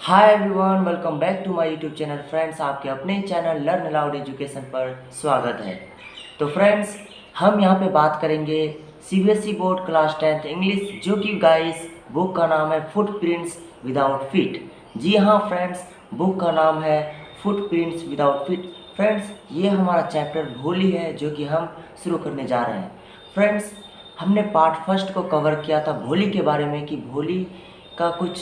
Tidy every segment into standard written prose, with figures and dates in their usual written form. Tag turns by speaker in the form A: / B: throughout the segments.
A: Hi everyone, welcome back to my YouTube channel. Friends, आपके अपने channel learn allowed education पर स्वागत है। तो फ्रेंड्स, हम यहाँ पे बात करेंगे CBSE board class 10th English, जो कि गाइस बुक का नाम है फुटप्रिंट्स विदाउट फीट। जी हाँ फ्रेंड्स, बुक का नाम है फुटप्रिंट्स विदाउट फीट। फ्रेंड्स, ये हमारा चैप्टर भोली है, जो कि हम शुरू करने जा रहे हैं। फ्रेंड्स, हमने पार्ट फर्स्ट को कवर किया था भोली के बारे में, कि भोली का कुछ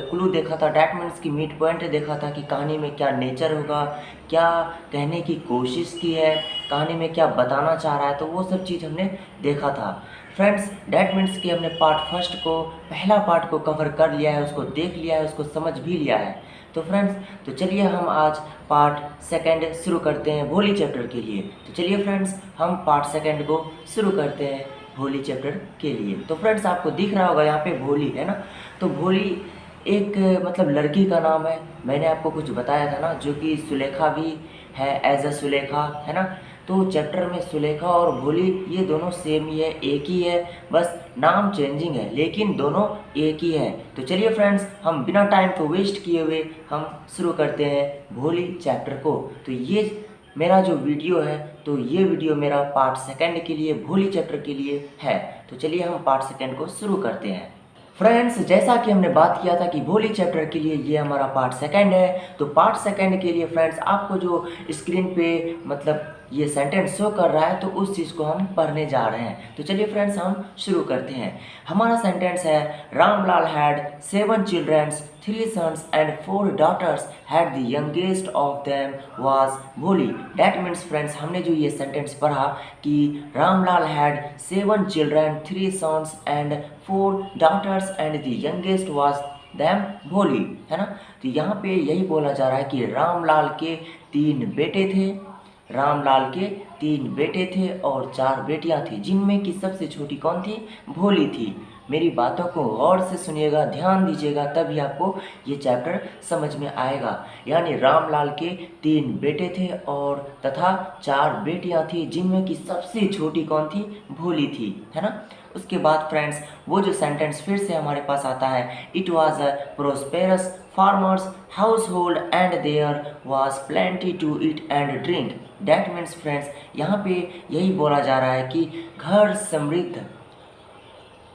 A: क्लू देखा था, डैट मीन्स की मिड पॉइंट देखा था कि कहानी में क्या नेचर होगा, क्या कहने की कोशिश की है, कहानी में क्या बताना चाह रहा है, तो वो सब चीज़ हमने देखा था। फ्रेंड्स, डैट मीन्स कि हमने पार्ट फर्स्ट को, पहला पार्ट को कवर कर लिया है, उसको देख लिया है, उसको समझ भी लिया है। तो फ्रेंड्स, तो चलिए हम आज पार्ट सेकंड शुरू करते हैं भोली चैप्टर के लिए। तो चलिए फ्रेंड्स, हम पार्ट सेकंड को शुरू करते हैं भोली चैप्टर के लिए। तो फ्रेंड्स, आपको दिख रहा होगा यहाँ पे भोली है ना। तो भोली एक मतलब लड़की का नाम है। मैंने आपको कुछ बताया था ना, जो कि सुलेखा भी है, एज अ सुलेखा है ना। तो चैप्टर में सुलेखा और भोली ये दोनों सेम ही है, एक ही है, बस नाम चेंजिंग है, लेकिन दोनों एक ही है। तो चलिए फ्रेंड्स, हम बिना टाइम को वेस्ट किए हुए हम शुरू करते हैं भोली चैप्टर को। तो ये मेरा जो वीडियो है, तो ये वीडियो मेरा पार्ट सेकंड के लिए, भोली चैप्टर के लिए है। तो चलिए हम पार्ट सेकंड को शुरू करते हैं। फ्रेंड्स, जैसा कि हमने बात किया था कि भोली चैप्टर के लिए ये हमारा पार्ट सेकंड है। तो पार्ट सेकंड के लिए फ्रेंड्स, आपको जो स्क्रीन पे मतलब ये सेंटेंस शो कर रहा है, तो उस चीज़ को हम पढ़ने जा रहे हैं। तो चलिए फ्रेंड्स, हम शुरू करते हैं। हमारा सेंटेंस है, Ramlal had 7 childrens, 3 sons and 4 daughters, had the youngest of them was भोली। That means फ्रेंड्स, हमने जो ये सेंटेंस पढ़ा कि Ramlal had 7 children, 3 sons and 4 daughters and the youngest was them भोली, है ना। तो यहाँ पे यही बोला जा रहा है कि रामलाल के 3 बेटे थे, रामलाल के 3 बेटे थे और 4 बेटियां थी, जिनमें कि सबसे छोटी कौन थी? भोली थी। मेरी बातों को गौर से सुनिएगा, ध्यान दीजिएगा, तभी आपको ये चैप्टर समझ में आएगा। यानी रामलाल के 3 बेटे थे और तथा 4 बेटियां थी, जिनमें कि सबसे छोटी कौन थी? भोली थी, है ना। उसके बाद फ्रेंड्स, वो जो सेंटेंस फिर से हमारे पास आता है, it was a prosperous farmers household and there was plenty to eat and drink. That means friends, यहाँ पे यही बोला जा रहा है कि घर समृद्ध,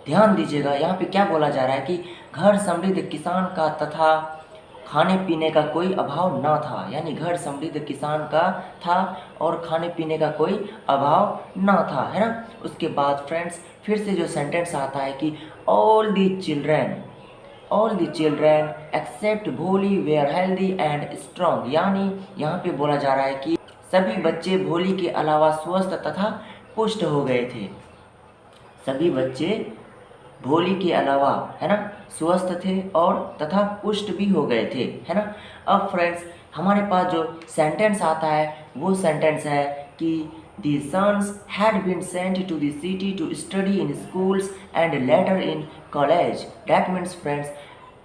A: ध्यान दीजिएगा, यहाँ पे क्या बोला जा रहा है कि घर समृद्ध किसान का तथा खाने पीने का कोई अभाव ना था। यानी घर समृद्ध किसान का था और खाने पीने का कोई अभाव ना था, है ना। उसके बाद फ्रेंड्स, फिर से जो सेंटेंस आता है कि ऑल द चिल्ड्रेन एक्सेप्ट भोली वेयर हेल्दी एंड स्ट्रॉन्ग। यानी यहाँ पे बोला जा रहा है कि सभी बच्चे भोली के अलावा स्वस्थ तथा पुष्ट हो गए थे। सभी बच्चे भोली के अलावा, है ना, स्वस्थ थे और तथा पुष्ट भी हो गए थे, है ना। अब फ्रेंड्स, हमारे पास जो सेंटेंस आता है, वो सेंटेंस है कि the sons had been sent to the city to study in schools and later in college. That means friends,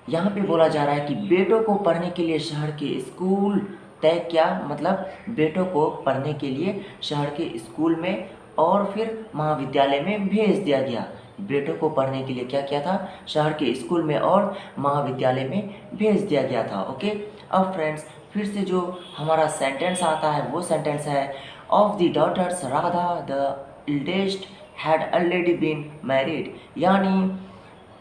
A: यहाँ पे बोला जा रहा है कि बेटों को पढ़ने के लिए शहर के स्कूल तय किया, मतलब बेटों को पढ़ने के लिए शहर के स्कूल में और फिर महाविद्यालय में भेज दिया गया। बेटों को पढ़ने के लिए क्या किया था? शहर के स्कूल में और महाविद्यालय में भेज दिया गया था। ओके। अब फ्रेंड्स, फिर से जो हमारा सेंटेंस आता है, वो सेंटेंस है, of the daughters Radha the eldest had already been married. यानी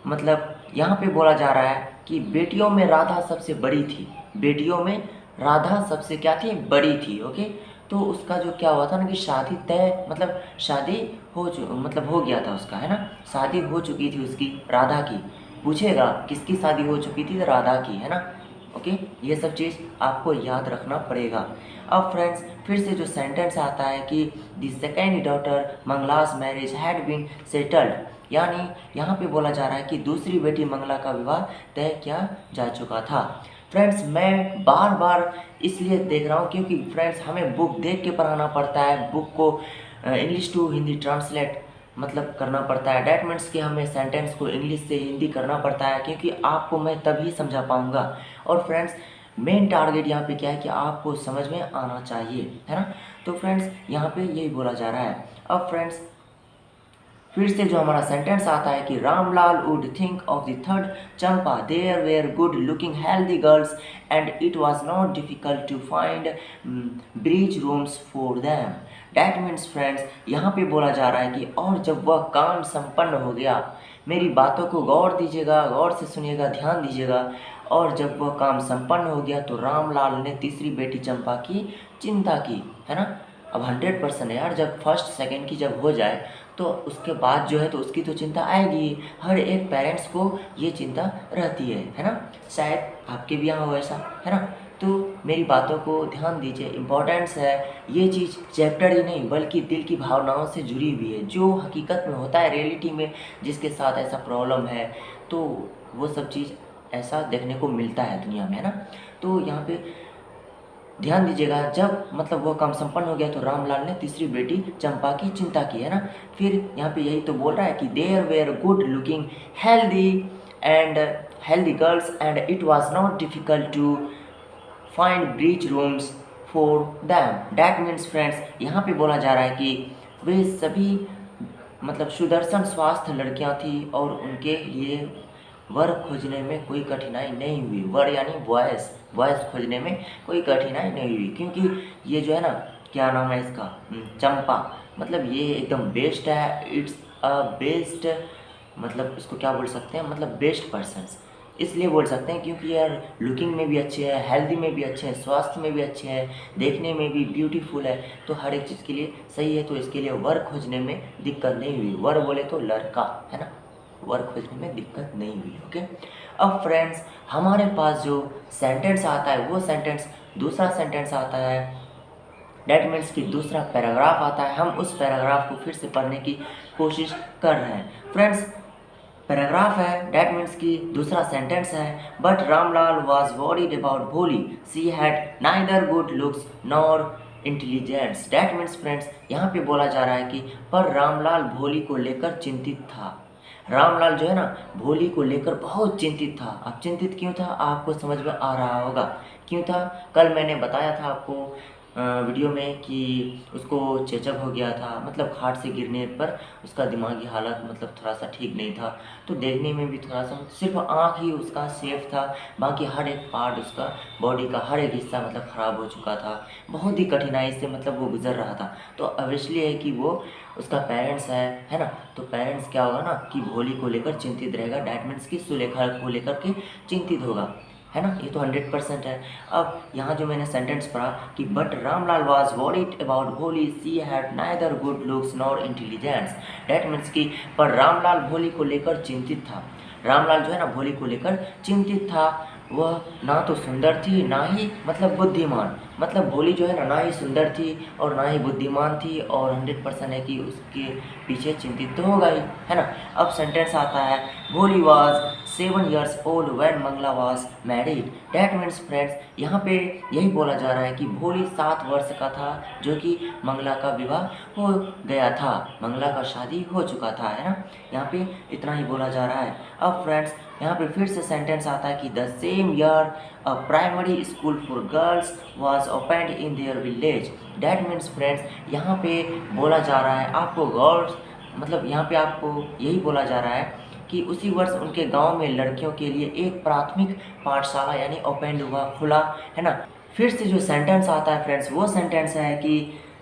A: मतलब यहाँ पे बोला जा रहा है कि बेटियों में राधा सबसे बड़ी थी, बेटियों में राधा सबसे क्या थी? बड़ी थी। ओके। तो उसका जो क्या हुआ था ना कि शादी तय, मतलब शादी हो गया था उसका, है ना। शादी हो चुकी थी उसकी, राधा की। पूछेगा किसकी शादी हो चुकी थी? तो राधा की, है ना। ओके। ये सब चीज़ आपको याद रखना पड़ेगा। अब फ्रेंड्स, फिर से जो सेंटेंस आता है कि the second daughter Mangla's marriage had been settled. यानी यहाँ पे बोला जा रहा है कि दूसरी बेटी मंगला का विवाह तय किया जा चुका था। फ्रेंड्स, मैं बार बार इसलिए देख रहा हूँ क्योंकि फ्रेंड्स, हमें बुक देख के पढ़ाना पड़ता है, बुक को इंग्लिश टू हिंदी ट्रांसलेट मतलब करना पड़ता है। डैट मीन्स कि हमें सेंटेंस को इंग्लिश से हिंदी करना पड़ता है, क्योंकि आपको मैं तभी समझा पाऊँगा। और फ्रेंड्स, मेन टारगेट यहाँ पे क्या है कि आपको समझ में आना चाहिए, है ना। तो फ्रेंड्स, यहाँ पे यही बोला जा रहा है। अब फ्रेंड्स, फिर से जो हमारा सेंटेंस आता है कि Ramlal would think of the third Champa, there were good looking healthy girls and it was not difficult to find bridegrooms for them. That means friends, यहाँ पे बोला जा रहा है कि और जब वह काम संपन्न हो गया, मेरी बातों को गौर दीजिएगा, गौर से सुनिएगा, ध्यान दीजिएगा। और जब वह काम संपन्न हो गया तो रामलाल ने तीसरी बेटी चंपा की चिंता की, है ना। अब 100% है यार, जब फर्स्ट सेकंड की जब हो जाए तो उसके बाद जो है तो उसकी तो चिंता आएगी। हर एक पेरेंट्स को ये चिंता रहती है ना। शायद आपके भी यहाँ हो ऐसा, है ना। तो मेरी बातों को ध्यान दीजिए, इम्पोर्टेंस है ये चीज़, चैप्टर ही नहीं बल्कि दिल की भावनाओं से जुड़ी हुई है, जो हकीकत में होता है रियलिटी में, जिसके साथ ऐसा प्रॉब्लम है तो वो सब चीज़ ऐसा देखने को मिलता है दुनिया में, है ना। तो यहाँ पे ध्यान दीजिएगा, जब मतलब वो काम संपन्न हो गया तो रामलाल ने तीसरी बेटी चंपा की चिंता की, है ना। फिर यहाँ पे यही तो बोल रहा है कि there were good looking healthy girls and it was not difficult to find bridegrooms for them. That means friends, यहाँ पे बोला जा रहा है कि वे सभी मतलब सुदर्शन स्वास्थ्य लड़कियाँ थी और उनके लिए वर खोजने में कोई कठिनाई नहीं हुई। वर यानी बॉयज़, बॉयज़ खोजने में कोई कठिनाई नहीं हुई, क्योंकि ये जो है ना, क्या नाम है इसका, चंपा, मतलब ये एकदम बेस्ट है। इट्स अ बेस्ट, मतलब इसको क्या बोल सकते हैं, मतलब बेस्ट पर्सन्स इसलिए बोल सकते हैं क्योंकि यार लुकिंग में भी अच्छे हैं, हेल्दी में भी अच्छे हैं, स्वास्थ्य में भी अच्छे हैं, देखने में भी ब्यूटीफुल है, तो हर एक चीज़ के लिए सही है। तो इसके लिए वर खोजने में दिक्कत नहीं हुई। वर बोले तो लड़का, है ना, वर खोजने में दिक्कत नहीं हुई। ओके, अब फ्रेंड्स हमारे पास जो सेंटेंस आता है वो सेंटेंस, दूसरा सेंटेंस आता है, डैट मीन्स कि दूसरा पैराग्राफ आता है। हम उस पैराग्राफ को फिर से पढ़ने की कोशिश कर रहे हैं फ्रेंड्स। पैराग्राफ है, डैट मीन्स कि दूसरा सेंटेंस है। But Ramlal was worried about Bholi, she had neither good looks nor intelligence. That means friends, यहाँ पे बोला जा रहा है कि पर रामलाल भोली को लेकर चिंतित था। रामलाल जो है ना, भोली को लेकर बहुत चिंतित था। अब चिंतित क्यों था आपको समझ में आ रहा होगा क्यों था। कल मैंने बताया था आपको वीडियो में कि उसको चेचक हो गया था, मतलब खाट से गिरने पर उसका दिमागी हालत मतलब थोड़ा सा ठीक नहीं था। तो देखने में भी थोड़ा सा, सिर्फ आँख ही उसका सेफ था, बाकी हर एक पार्ट उसका बॉडी का हर एक हिस्सा मतलब ख़राब हो चुका था। बहुत ही कठिनाई से मतलब वो गुजर रहा था। तो ऑब्वियसली है कि वो उसका पेरेंट्स है ना। तो पेरेंट्स क्या होगा ना कि भोली को लेकर चिंतित रहेगा, डैट मीन्स कि सुलेखा को लेकर के चिंतित होगा, है ना। ये तो 100% है। अब यहाँ जो मैंने सेंटेंस पढ़ा कि but Ramlal was worried about Bholi, she had neither good looks nor intelligence. That means कि पर रामलाल भोली को लेकर चिंतित था। रामलाल जो है ना भोली को लेकर चिंतित था। वह ना तो सुंदर थी ना ही मतलब बुद्धिमान, मतलब भोली जो है ना, ना ही सुंदर थी और ना ही बुद्धिमान थी, और 100% है कि उसके पीछे चिंतित तो होगा ही, है ना। अब सेंटेंस आता है, Bholi was 7 years old when Mangla was married. That means friends, यहाँ पे यही बोला जा रहा है कि भोली 7 वर्ष का था जो कि मंगला का विवाह हो गया था, मंगला का शादी हो चुका था, है ना। यहाँ पे इतना ही बोला जा रहा है। अब फ्रेंड्स यहाँ पे फिर से सेंटेंस आता है कि the same year a primary school for girls was opened in their village. That means friends, यहाँ पे बोला जा रहा है आपको गर्ल्स, मतलब यहाँ पे आपको यही बोला जा रहा है कि उसी वर्ष उनके गांव में लड़कियों के लिए एक प्राथमिक पाठशाला यानी ओपन हुआ, खुला, है ना। फिर से जो सेंटेंस आता है फ्रेंड्स, वो सेंटेंस है कि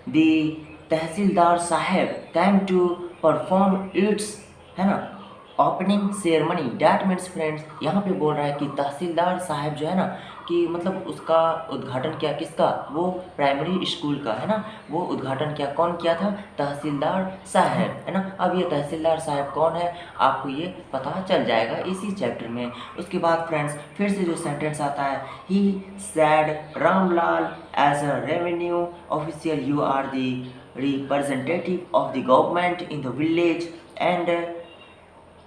A: दी तहसीलदार साहब कैम टू परफॉर्म इट्स, है ना, opening ceremony. That means friends, यहाँ पे बोल रहा है कि तहसीलदार साहब जो है ना कि मतलब उसका उद्घाटन किया, किसका, वो प्राइमरी स्कूल का, है ना, वो उद्घाटन किया, कौन किया था, तहसीलदार साहब, है ना। अब ये तहसीलदार साहब कौन है आपको ये पता चल जाएगा इसी चैप्टर में। उसके बाद फ्रेंड्स फिर से जो सेंटेंस आता है, he said Ramlal as a revenue official you are the representative of the government in the village and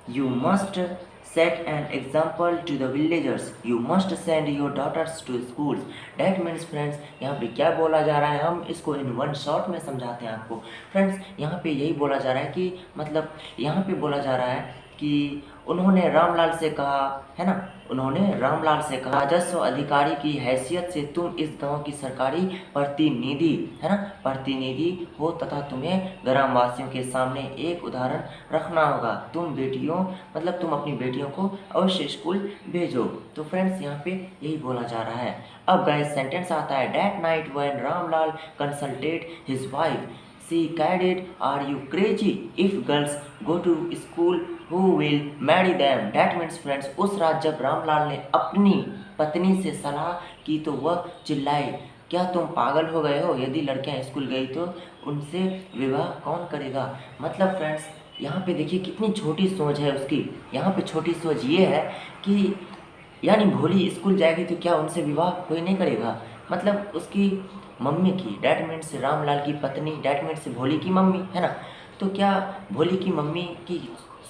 A: you must set an example to the villagers, you must send your daughters to schools। that means friends, यहाँ पे क्या बोला जा रहा है, हम इसको in one shot में समझाते हैं आपको। फ्रेंड्स यहाँ पे यही बोला जा रहा है कि मतलब यहाँ पे बोला जा रहा है कि उन्होंने रामलाल से कहा, है ना, उन्होंने रामलाल से कहा, राजस्व अधिकारी की हैसियत से तुम इस गांव की सरकारी प्रतिनिधि है ना प्रतिनिधि हो तथा तुम्हें ग्रामवासियों के सामने एक उदाहरण रखना होगा। तुम अपनी बेटियों को अवश्य स्कूल भेजो। तो फ्रेंड्स यहाँ पे यही बोला जा रहा है। अब गाइस सेंटेंस आता है, that night when Ramlal consulted his wife she cried, are you crazy? If girls go to school, who will marry them? That means friends, उस रात जब रामलाल ने अपनी पत्नी से सलाह की तो वह चिल्लाई, क्या तुम पागल हो गए हो? यदि लड़कियां स्कूल गई तो उनसे विवाह कौन करेगा? मतलब फ्रेंड्स यहाँ पे देखिए कितनी छोटी सोच है उसकी। यहाँ पे छोटी सोच ये है कि यानी भोली स्कूल जाएगी तो क्या उनसे विवाह कोई नहीं करेगा? मतलब उसकी मम्मी की, डैट मीन्स रामलाल की पत्नी, डैट मीन्स भोली की मम्मी, है ना। तो क्या भोली की मम्मी की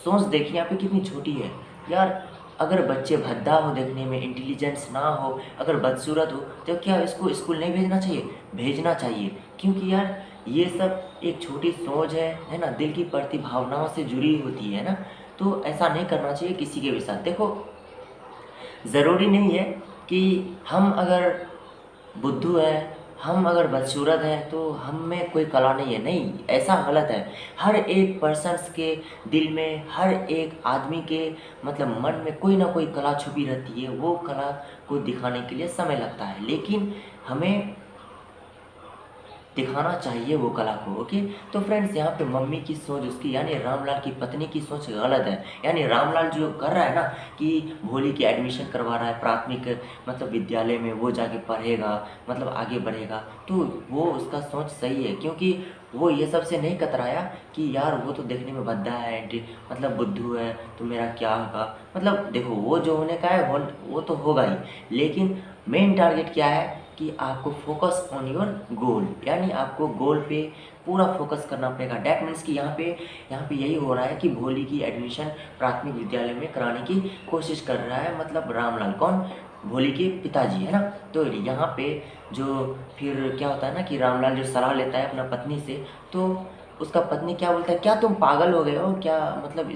A: सोच देखिए यहाँ पे कितनी छोटी है यार। अगर बच्चे भद्दा हो, देखने में इंटेलिजेंस ना हो, अगर बदसूरत हो, तो क्या इसको स्कूल नहीं भेजना चाहिए? भेजना चाहिए, क्योंकि यार ये सब एक छोटी सोच है ना, दिल की प्रतिभावनाओं से जुड़ी होती है ना। तो ऐसा नहीं करना चाहिए किसी के भी साथ। देखो ज़रूरी नहीं है कि हम अगर बुद्धू हैं, हम अगर बदसूरत हैं तो हम में कोई कला नहीं है, नहीं, ऐसा गलत है। हर एक पर्सन्स के दिल में, हर एक आदमी के मतलब मन में कोई ना कोई कला छुपी रहती है। वो कला को दिखाने के लिए समय लगता है, लेकिन हमें दिखाना चाहिए वो कला को। ओके, तो फ्रेंड्स यहाँ पे मम्मी की सोच, उसकी यानी रामलाल की पत्नी की सोच गलत है। यानी रामलाल जो कर रहा है ना कि भोली की एडमिशन करवा रहा है प्राथमिक मतलब विद्यालय में, वो जाके पढ़ेगा, मतलब आगे बढ़ेगा, तो वो उसका सोच सही है, क्योंकि वो ये सब से नहीं कतराया कि यार वो तो देखने में भद्दा है, मतलब बुद्धू है, तो मेरा क्या होगा। मतलब देखो वो जो होने का है वो तो होगा ही, लेकिन मेन टारगेट क्या है कि आपको फोकस ऑन योर गोल, यानी आपको गोल पे पूरा फोकस करना पड़ेगा। डैट मीन्स कि यहाँ पे यही हो रहा है कि भोली की एडमिशन प्राथमिक विद्यालय में कराने की कोशिश कर रहा है, मतलब रामलाल, कौन? भोली के पिताजी, है ना। तो यहाँ पे जो फिर क्या होता है ना कि रामलाल जो सलाह लेता है अपना पत्नी से, तो उसका पत्नी क्या बोलता है, क्या तुम पागल हो गए हो क्या? मतलब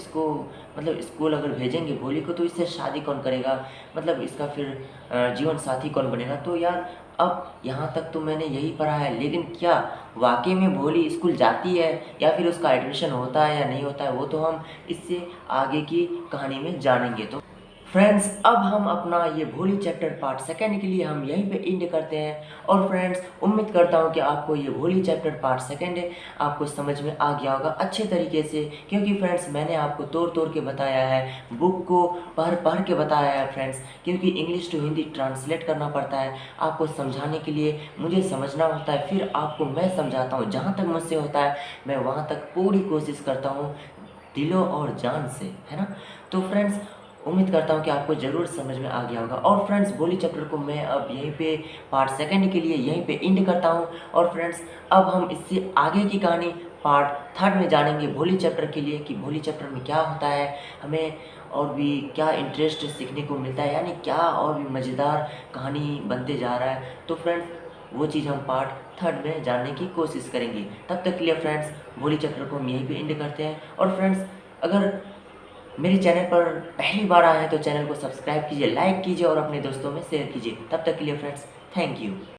A: स्कूल अगर भेजेंगे भोली को तो इससे शादी कौन करेगा? मतलब इसका फिर जीवन साथी कौन बनेगा? तो यार अब यहाँ तक तो मैंने यही पढ़ा है, लेकिन क्या वाकई में भोली स्कूल जाती है या फिर उसका एडमिशन होता है या नहीं होता है, वो तो हम इससे आगे की कहानी में जानेंगे। तो फ्रेंड्स अब हम अपना ये भोली चैप्टर पार्ट सेकंड के लिए हम यहीं पे एंड करते हैं। और फ्रेंड्स उम्मीद करता हूँ कि आपको ये भोली चैप्टर पार्ट सेकंड है आपको समझ में आ गया होगा अच्छे तरीके से, क्योंकि फ्रेंड्स मैंने आपको तोड़ तोड़ के बताया है, बुक को पढ़ पढ़ के बताया है फ्रेंड्स, क्योंकि इंग्लिश टू हिंदी ट्रांसलेट करना पड़ता है। आपको समझाने के लिए मुझे समझना होता है, फिर आपको मैं समझाता हूँ। जहाँ तक मुझसे होता है मैं वहाँ तक पूरी कोशिश करता हूँ दिलों और जान से, है ना। तो फ्रेंड्स उम्मीद करता हूँ कि आपको ज़रूर समझ में आ गया होगा। और फ्रेंड्स भोली चैप्टर को मैं अब यहीं पे पार्ट सेकंड के लिए यहीं पे एंड करता हूँ। और फ्रेंड्स अब हम इससे आगे की कहानी पार्ट थर्ड में जानेंगे भोली चैप्टर के लिए, कि भोली चैप्टर में क्या होता है, हमें और भी क्या इंटरेस्ट सीखने को मिलता है, यानी क्या और भी मज़ेदार कहानी बनते जा रहा है। तो फ्रेंड्स वो चीज़ हम पार्ट थर्ड में जानने की कोशिश करेंगे। तब तक के लिए फ्रेंड्स भोली चैप्टर को हम यहीं पे एंड करते हैं। और फ्रेंड्स अगर मेरे चैनल पर पहली बार आए हैं तो चैनल को सब्सक्राइब कीजिए, लाइक कीजिए और अपने दोस्तों में शेयर कीजिए। तब तक के लिए फ्रेंड्स थैंक यू।